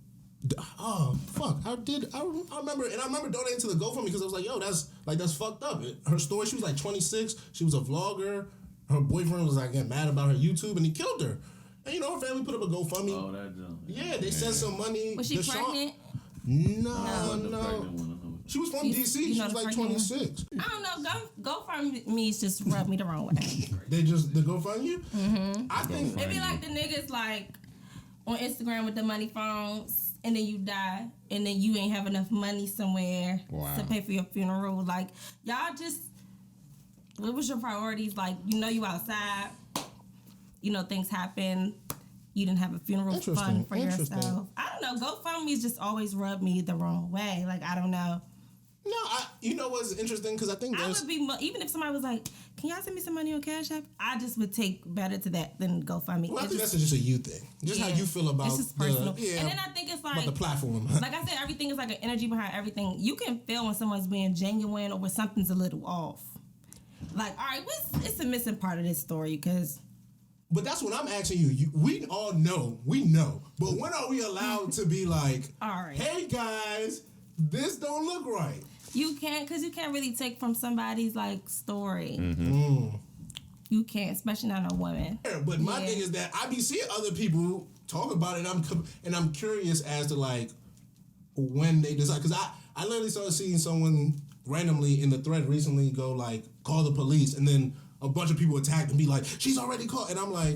oh fuck! I remember donating to the GoFundMe because I was like, yo, that's fucked up. Her story, she was like 26. She was a vlogger. Her boyfriend was like getting mad about her YouTube, and he killed her. And you know, her family put up a GoFundMe. Oh, that jump. Yeah, they sent some money. was she Deshaun- pregnant? No. The pregnant one. She was from You- DC. you She know was the like pregnant one? 26. I don't know. GoFundMe's just rubbed me the wrong way. They GoFundMe you. I think It be like the niggas like on Instagram with the money phones, and then you die, and then you ain't have enough money somewhere Wow. to pay for your funeral. Like, y'all just, what was your priorities? Like, you know, you outside, you know, things happen. You didn't have a funeral fund for yourself. I don't know. GoFundMe's just always rubbed me the wrong way. Like, I don't know. no. You know what's interesting because I think I there's would be, even if somebody was like, can y'all send me some money on Cash App? I just would take better to that than GoFundMe. Well, I It think just- that's just a you thing. Just how yeah. you feel about it's just personal. the And then I think it's about like the platform. like I said, everything is like an energy behind everything. You can feel when someone's being genuine or when something's a little off. Like, all right, it's a missing part of this story because But that's what I'm asking you. We all know. We know. But when are we allowed to be like, all right, hey guys, this don't look right? you can't because you can't really take from somebody's like story. Mm-hmm. You can't, especially not a woman. But my Yeah. thing is that I be seeing other people talk about it, and I'm curious as to like when they decide. Because I literally started seeing someone randomly in the thread recently go like call the police, and then a bunch of people attacked and be like, she's already called, and I'm like,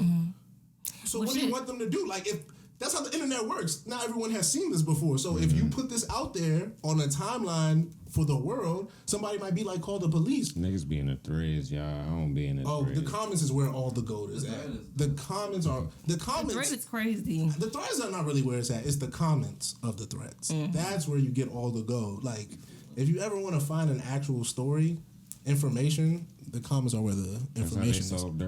so Well, what do you shit. want them to do? Like if that's how the internet works. Not everyone has seen this before. So if you put this out there on a timeline for the world, somebody might be like, call the police. Niggas be in the threads, y'all. I don't be in the Oh, threads. the comments is where all the gold is at. The comments are the comments. Thread is crazy. The threads are not really where it's at. It's the comments of the threads. That's where you get all the gold. Like, if you ever want to find an actual story, information, the comments are where the That's how they information is. solved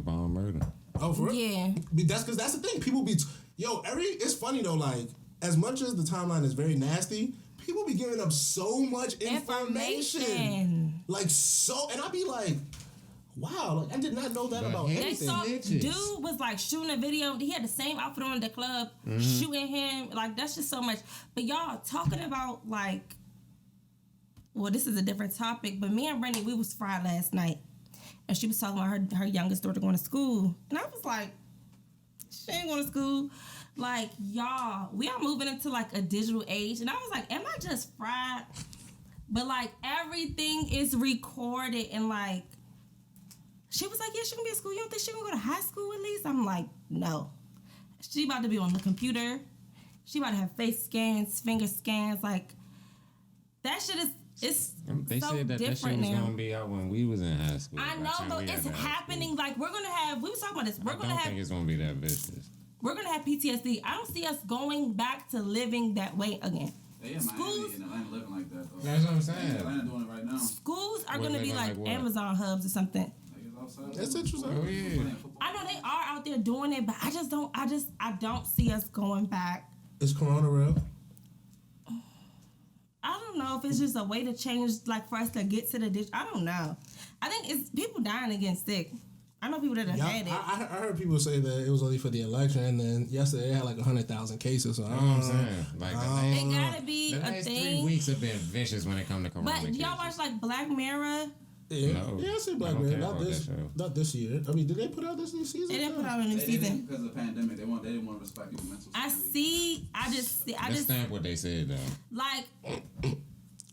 Von murder. Oh, for real? Yeah. That's because that's the thing. People be, it's funny though, like, as much as the timeline is very nasty, people be giving up so much information. Like, so, and I be like, wow, like, I did not know that But about hey, They anything. saw Snitches. dude was like shooting a video. He had the same outfit on in the club, shooting him. Like that's just so much. But y'all talking about like, well, this is a different topic. But me and Rennie, we was fried last night, and she was talking about her youngest daughter going to school, and I was like, she ain't going to school. Like, y'all, we are moving into like a digital age. And I was like, am I just fried? But like everything is recorded and like, she was like, yeah, she gonna be at school. You don't think she gonna go to high school at least? I'm like, no. She about to be on the computer. She about to have face scans, finger scans. Like, that shit is, it's They so said that shit different was now. gonna be out when we was in high school. I By the know, time but we got it's to high happening. school. Like, we're gonna have, we was talking about this. I don't think it's gonna be that vicious. We're gonna have PTSD. I don't see us going back to living that way again. They in Schools- Miami and Atlanta living like that, though. That's what I'm saying. Atlanta doing it right now. Schools are What, gonna they be gonna like like what? Amazon hubs or something. Like, it's outside. That's interesting. Oh yeah. Playing football. I know they are out there doing it, but I don't see us going back. Is Corona real? I don't know if it's just a way to change, like for us to get to the ditch. I don't know. I think it's people dying and getting sick. I know people that have Yeah, had it. I heard people say that it was only for the election, and then yesterday they had like 100,000 cases. So I You know don't what I'm know. saying? Like It gotta be the a last 3 thing. weeks have been vicious when it comes to corona But cases. y'all watch like Black Mirror. Yeah, No, yeah, I see Black I don't Mirror. care Not about this, that show. not this year. I mean, did they put out this new season? They didn't put out a new They did season. because of the pandemic. They didn't want to respect people's mental I sanity. Let's stamp what they said though. like.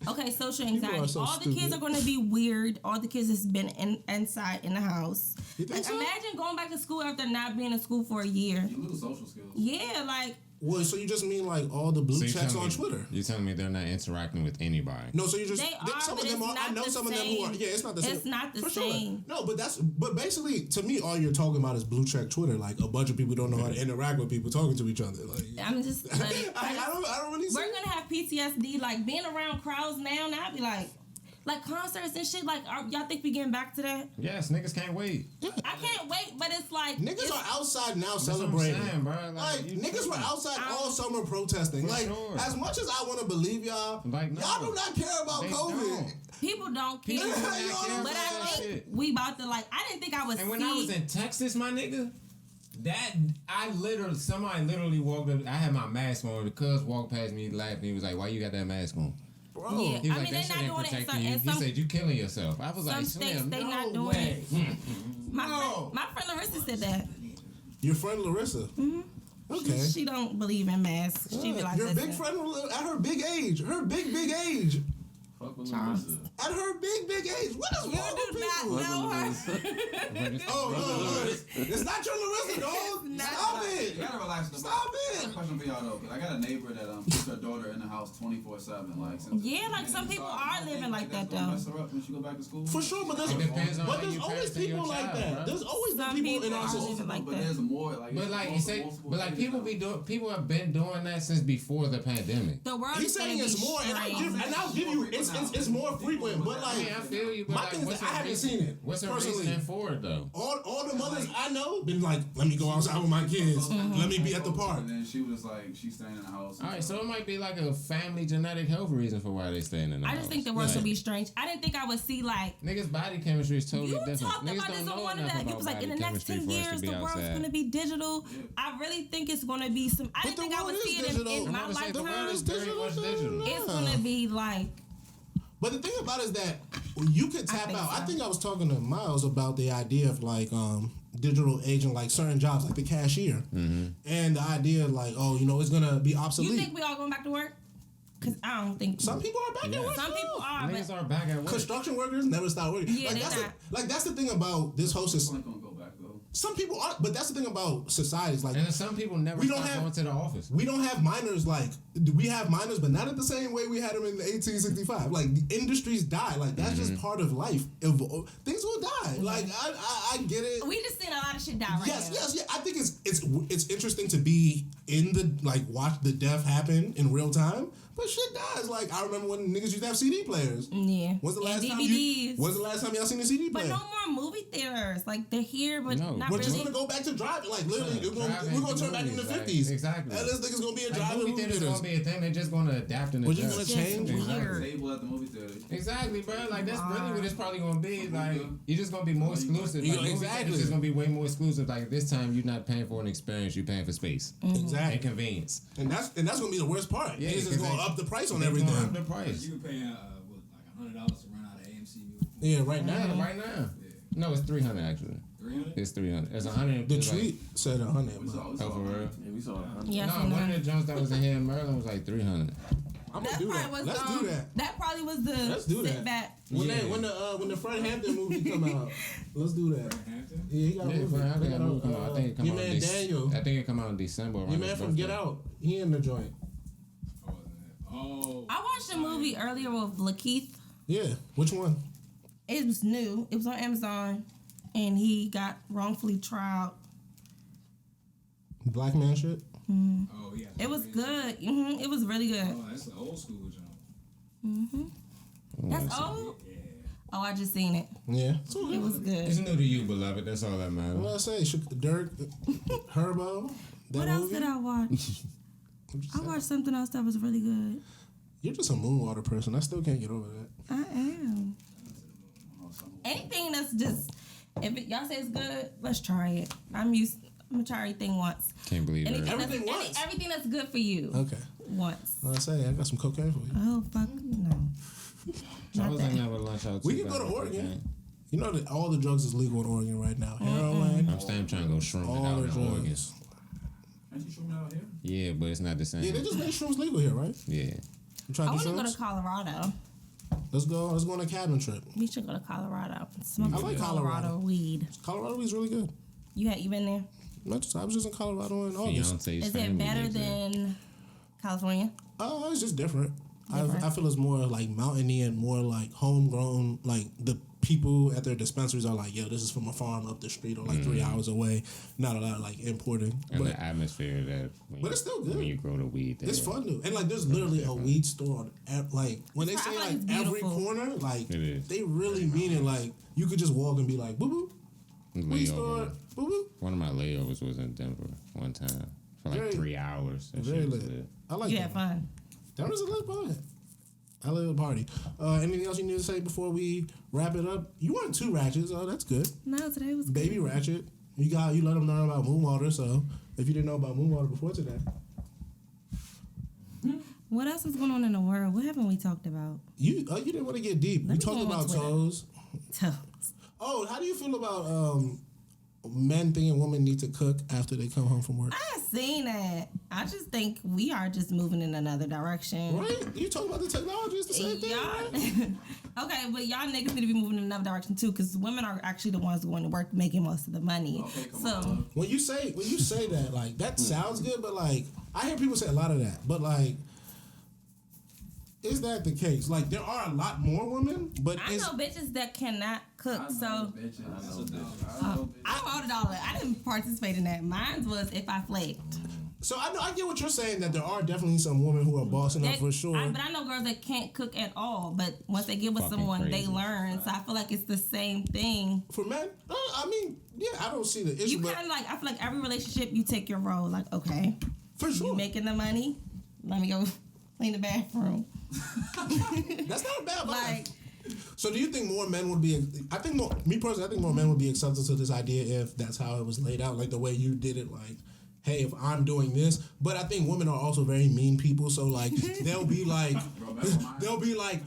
Okay, social People are anxiety. so All the kids stupid. are going to be weird. All the kids has been inside in the house. You think Like, so? imagine going back to school after not being in school for a year. You lose social skills. Yeah, like Well, so you just mean like all the blue So you checks telling on me- Twitter? You telling me they're not interacting with anybody? No, so you just They are, some but of them it's are. I not know the some of them who are. same. Yeah, it's not the same. It's not the For same. Sure. No, but basically to me, all you're talking about is blue check Twitter. Like a bunch of people don't know how to interact with people talking to each other. Like I'm just. I don't really. See We're gonna have PTSD. Like being around crowds now. Now I'd be like concerts and shit. Like, y'all think we getting back to that? Yes, niggas can't wait. I can't wait, but it's like Niggas are outside now That's what I'm celebrating. saying, bro. Like you niggas were tripping. outside all summer protesting. For Like sure. as much as I want to believe y'all, Like, no. y'all do not care about They COVID. don't. people don't care. People do not care But about I that think shit. we about to like. I didn't think I would And when see. I was in Texas, my nigga, somebody literally walked up. I had my mask on. The cuz walked past me, laughed. He was like, "Why you got that mask on?" Bro, Yeah. He was I like, mean, "That shit they ain't not doing it in protecting some- you." in He some- said, "You killing yourself." I was some like, states "Slim, they no not doing way." it. My No. friend Larissa said that. your friend Larissa. Mm-hmm. Okay. She don't believe in masks. She be like, your big listen. friend at her big age. Her big age. Fuck with Charles. Larissa. At her big age. What is You wrong with do not people? know her. Oh, it's not your Larissa, dog. It's not. Stop You it. gotta relax. Stop I got a it. question for y'all though, because I got a neighbor that keeps her daughter in the house 24/7. Like, since Yeah, like, some people are living like that, though. Mess her up when she go back to school. For sure, but there's It depends on how there's you always parent your people like child, that. bro. There's always been Some people in people our are society. living like but that. there's more. Like, But it's like you multiple- say, multiple but like things people have been doing that since before the pandemic. The world He's is gonna saying be it's more, and I'll give you it's more frequent, but I mean, I like feel you, but my like, thing is what's that I the haven't reason- seen it What's the personally. reasoning for it though? All the mothers I know been like, let me go outside with my kids. Let me be at the park. And then she was like, she's staying in the house. All right, so it might be like a family genetic health reason for why they staying in the I house. just think the world should be strange. I didn't think I would see like Niggas' body chemistry is totally you different. talked Niggas about don't this know on one of enough that. You about was like, in the body next chemistry 10 for us to years, be the world's outside. gonna be digital. I really think it's gonna be some. I But didn't the think I world would is see it digital. in I'm my about to say, the world lifetime. is very much digital. It's gonna be like. But the thing about it is that you could tap think out. so. I think I was talking to Miles about the idea of like digital aging, like certain jobs, like the cashier, and the idea of like, oh, it's gonna be obsolete. You think we all going back to work? Because I don't think Some people are back at work. Some people are, Niggas but are back at work. Construction workers never stop working. Yeah, they not. That's the thing about this whole I'm system. not gonna go back though. Some people aren't, but that's the thing about societies. Like And then some people never We don't stop have- going to the office. we don't have minors like we have minors, but not in the same way we had them in 1865. Like the industries die. Like that's just part of life. Things will die. Like I get it. we just seen a lot of shit die right Yes, now. yes, yeah. I think it's interesting to be in the watch the death happen in real time. But shit dies. Like I remember when niggas used to have CD players. Yeah. When's the last And time DVDs. when's the last time y'all seen a CD But player? no more movie theaters. Like they're here, but No. not We're just really. gonna go back to driving. Like literally, Driving we're gonna turn back in the movies, like, 50s. exactly. And this nigga's gonna be a Like, driving movie movie theaters theaters. gonna be a thing. They're just gonna adapt and We're just adjust. gonna change. Just weird. Table at the movie theater. Exactly, bro. Like that's really what it's probably gonna be. Like you're just gonna be more exclusive. Yeah, Like, movie exactly. theaters is gonna be way more exclusive. Like this time, you're not paying for an experience. You're paying for space Exactly. and convenience. And that's gonna be the worst part. Yeah, Niggas is 'cause gonna they- up the price on They gonna everything. up the price. You can pay what, like $100 to rent out an AMC movie. Yeah, right now. Right now. No, it's $300 actually. 300? It's 300. It's 100. The it's tweet said 100. We saw, oh, for real? Yeah, we saw 100. Yeah, No, one of the Jones that was in here in Maryland was like 300. I'm gonna That do probably that. was Let's do that. That probably was the Let's do that. sit back. When Yeah. when the Fred Hampton movie come out, let's do that. Hampton? Yeah, he got a Yeah, movie. for I They think got that movie come out. I think it come your out. man Daniel. I think it come out in December. Your around man his from Get birthday. Out. He in the joint. Oh, wasn't it? Oh. I watched a movie earlier with Lakeith. Yeah. Which one? It was new. It was on Amazon, and he got wrongfully tried. Black man shit. Oh, yeah. It was good. It was really good. Oh, that's the old school jump. That's old. Yeah. Oh, I just seen it. Yeah. It was It's good. new to you, beloved. That's all that matters. What I say? Dirk, Herbo. That What else movie? did I watch? I watched something else that was really good. You're just a Moonwater person. I still can't get over that. I am. Anything that's just, y'all say it's good, let's try it. I'm gonna try everything once. Can't believe it. Everything once? Everything that's good for you. Okay. Once. What I say? I got some cocaine for you. Oh fuck no. I Not was that. in there with lunch out. We can go to Oregon. You know that all the drugs is legal in Oregon right now. Heroin. I'm still trying to go shroom it All out the in Oregon. drugs. Ain't you shooting out here? Yeah, but it's not the same. Yeah, they just made shrooms legal here, right? Yeah. You trying I to want do to go to shrooms? Colorado. Let's go. Let's go on a cabin trip. We should go to Colorado. Smoke I some like Colorado Colorado. weed. Colorado is really good. You been there? I was just in Colorado in August. Fiance's Is family it better lives there. than California? It's just different. Different. I feel it's more like mountainy and more like homegrown. Like the people at their dispensaries are like, yo, this is from a farm up the street or like 3 hours away. Not a lot of like importing. And But the atmosphere that when But you, it's still good. when you grow the weed there. it's fun though. And like there's literally a weed store on like when they I say feel like like it's every beautiful. corner, like It is. they really mean it. Like you could just walk and be like, boo boo, weed store, Layover. boo boo. One of my layovers was in Denver one time for like Very- 3 hours. That Very shit was lit. lit. I like You that. had fun. That was a lit party. I live a party. Anything else you need to say before we wrap it up? You weren't too ratchet, so that's good. No, today was Baby good. ratchet. You let them learn about Moonwater. So if you didn't know about Moonwater before today, What else is going on in the world? What haven't we talked about? you didn't want to get deep. Let We me talked go on about Twitter. toes. Toes. Oh, how do you feel about men thinking women need to cook after they come home from work? I seen that. I just think we are just moving in another direction. Right? You talk about the technology. It's the same thing. Right? Y'all, okay, but y'all niggas need to be moving in another direction too, because women are actually the ones going to work, making most of the money. Okay, come So on. When you say that, like that sounds good, but like I hear people say a lot of that, but like. Is that the case? Like, there are a lot more women, but I know bitches that cannot cook. I know So bitches. I know bitches. I wrote it all. I didn't participate in that. Mine was if I flaked. so I get what you're saying that there are definitely some women who are bossing up for sure. But I know girls that can't cook at all. But once they get with Fucking someone, crazy. they learn. So I feel like it's the same thing. For men, I mean, yeah, I don't see the issue, You but kind of like, I feel like every relationship you take your role. Like, okay, for sure, you making the money, let me go clean the bathroom. that's not a bad vibe. Like, So do you think more men would be? I think more men would be accepted to this idea if that's how it was laid out, like the way you did it, like. Hey, if I'm doing this, but I think women are also very mean people, so like they'll be like,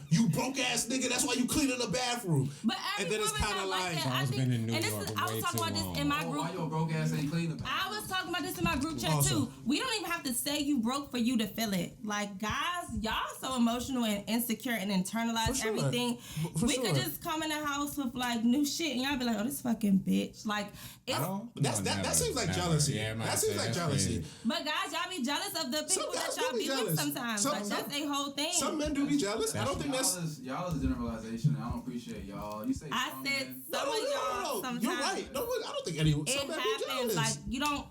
you broke ass nigga, that's why you cleaning the bathroom. but And every then it's woman kinda not like- like that. Charles I think, been in New and this York is, I way was talking too about this long. in my Oh, group. why your broke ass ain't clean the I was talking about this in my group chat Also. too. We don't even have to say you broke for you to feel it. Like guys, y'all so emotional and insecure and internalize For sure. everything. For We sure. could just come in the house with like new shit and y'all be like, oh, this fucking bitch. Like, it's, That seems like jealousy. Yeah, that seems like jealousy. but guys, y'all be jealous of the people guys that y'all do be be with jealous. sometimes. Like that's a whole thing. Some men do be jealous. I don't think that's. Y'all is a generalization. I don't appreciate y'all. You say I some said men- some of y'all sometimes. You're right. No, I don't think anyone. It Some men be happens. jealous. Like you don't.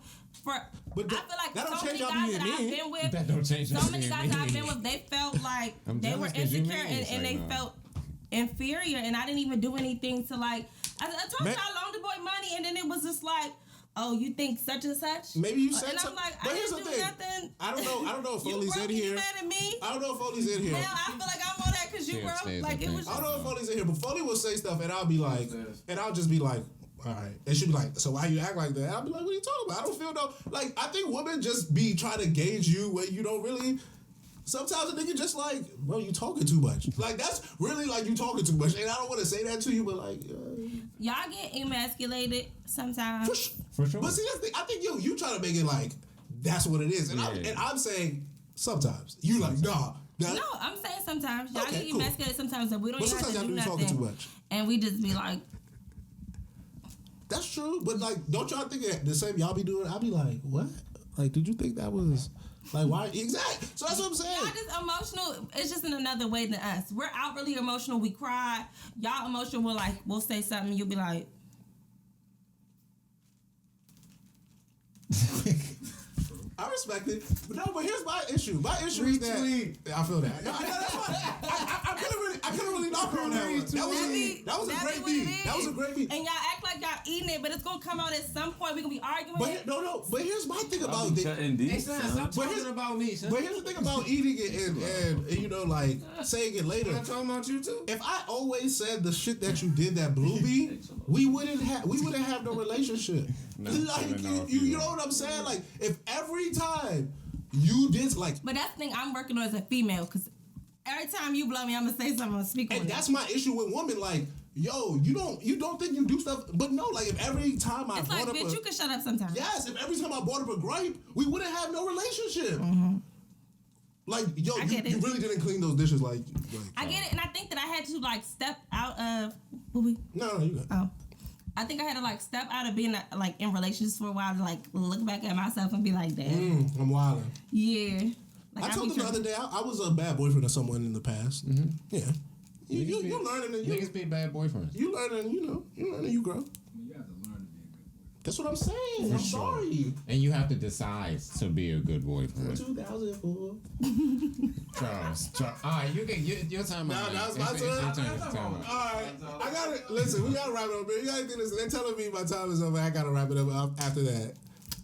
But I feel like that don't so many change y'all guys being that I've mean. been with. That don't change So us many being guys that I've been mean. with, they felt like I'm they were jealous 'cause you insecure mean. and It's they like, no. felt inferior, and I didn't even do anything to like. I told Man- y'all I loaned the boy money, and then it was just like, oh, you think such and such? Maybe you said and I'm something. like, but I here's didn't the do thing. nothing. I don't know if You Foley's broke in and you here. mad at me? I don't know if Foley's in here. Now I feel like I'm on that because you She broke. upstairs, Like I it was think. I just. don't know if Foley's in here, but Foley will say stuff, and I'll be like, Upstairs. and I'll just be like, all right. And she'll be like, so why you act like that? I'll be like, what are you talking about? I don't feel no. Like, I think women just be trying to gauge you when you don't really. sometimes a nigga just like, bro, you talking too much. Like, that's really like you talking too much. And I don't want to say that to you, but like, Y'all get emasculated sometimes. For sure. But see, that's the, I think you try to make it like that's what it is, and I'm saying sometimes you like nah. No, I'm saying sometimes y'all Okay, get cool. emasculated sometimes that we don't But even have to sometimes do y'all be talking nothing, too much. and we just be like, That's true, but like, don't y'all think that the same y'all be doing? I'll be like, what? Like, did you think that was like why? Exactly. So that's what I'm saying. y'all just emotional. It's just in another way than us. We're out really emotional. We cry. Y'all emotional. We'll say something. You'll be like. I respect it, but no. But here's my issue. My issue is that I feel that. No, that's fine. I couldn't really knock her on that one. That was a great beat. That was a great beat. And y'all act like y'all eating it, but it's gonna come out at some point. We're gonna be arguing. But no. But here's my thing about it. Cutting deep, son. But here's about me, son. But here's the thing about eating it and you know, like saying it later. I'm talking about you too. If I always said the shit that you did that blew me, we wouldn't have no relationship. Like you know what I'm saying? Like if every time you did like, But that's the thing I'm working on as a female, because every time you blow me, I'm gonna say something, I'm gonna speak on and it. that's my issue with women. Like, yo, you don't think you do stuff, but no, like if every time I It's brought like, up bitch, you can shut up sometimes. yes, if every time I brought up a gripe, we wouldn't have no relationship. Like, yo, you really didn't clean those dishes. Like I get it, and I think that I had to like step out of. What we? no, you got. Oh. I think I had to like step out of being like in relationships for a while to like look back at myself and be like, damn. I'm wilding. Yeah. Like, I told them the other day I was a bad boyfriend of someone in the past. Yeah. You learning and Niggas be bad boyfriends. you learning, you learn and you grow. You have to learn to be a good boy. That's what I'm saying. I'm sorry. And you have to decide to be a good boyfriend. 2004. Charles. All right, your time. Now it's my turn. It's your turn. It's time. Alright. I gotta listen, we gotta wrap it up, man. You gotta do this. They're telling me my time is over. I gotta wrap it up after that.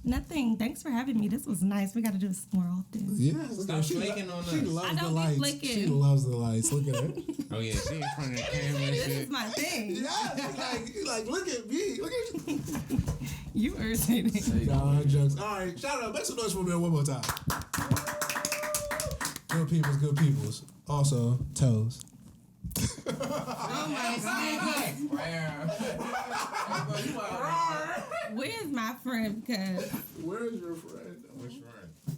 Nothing. Thanks for having me. This was nice. We got to do this more often. Yeah. Stop flaking on us. She loves I the don't be lights. flicking. She loves the lights. Look at her. Oh yeah, she in front of the camera and This shit. is my thing. Yeah, like look at me. Look at you. You irritating. Nah, jokes. Alright, shout out. Make some noise for me one more time. Good peoples. Also, toes. Where's my friend? Because Where is your friend? Which friend?